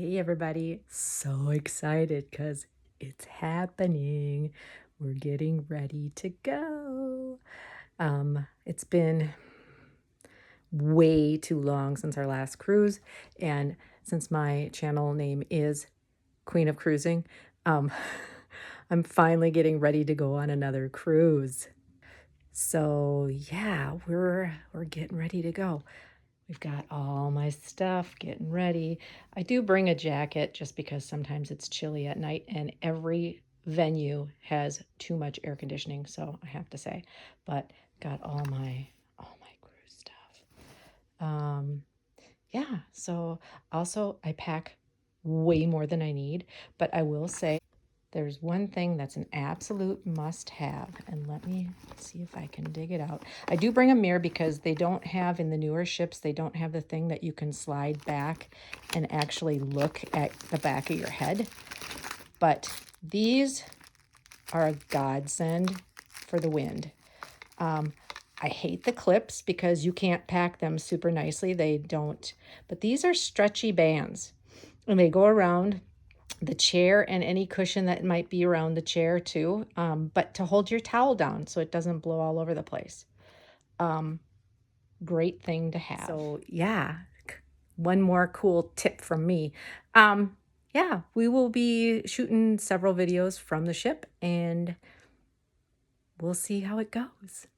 Hey everybody, so excited because it's happening. We're getting ready to go. It's been way too long since our last cruise, and since my channel name is Queen of Cruising, um, I'm finally getting ready to go on another cruise. So yeah, we're getting ready to go. We've got all my stuff getting ready. I do bring a jacket just because sometimes it's chilly at night and every venue has too much air conditioning, so I have to say. But got all my cruise stuff. Yeah, so also I pack way more than I need, but I will say there's one thing that's an absolute must-have, and let me see if I can dig it out. I do bring a mirror because they don't have, in the newer ships, they don't have the thing that you can slide back and actually look at the back of your head. But these are a godsend for the wind. I hate the clips because you can't pack them super nicely. They don't, but these are stretchy bands and they go around the chair and any cushion that might be around the chair too, but to hold your towel down so it doesn't blow all over the place. Great thing to have. So yeah, one more cool tip from me. Yeah, we will be shooting several videos from the ship and we'll see how it goes.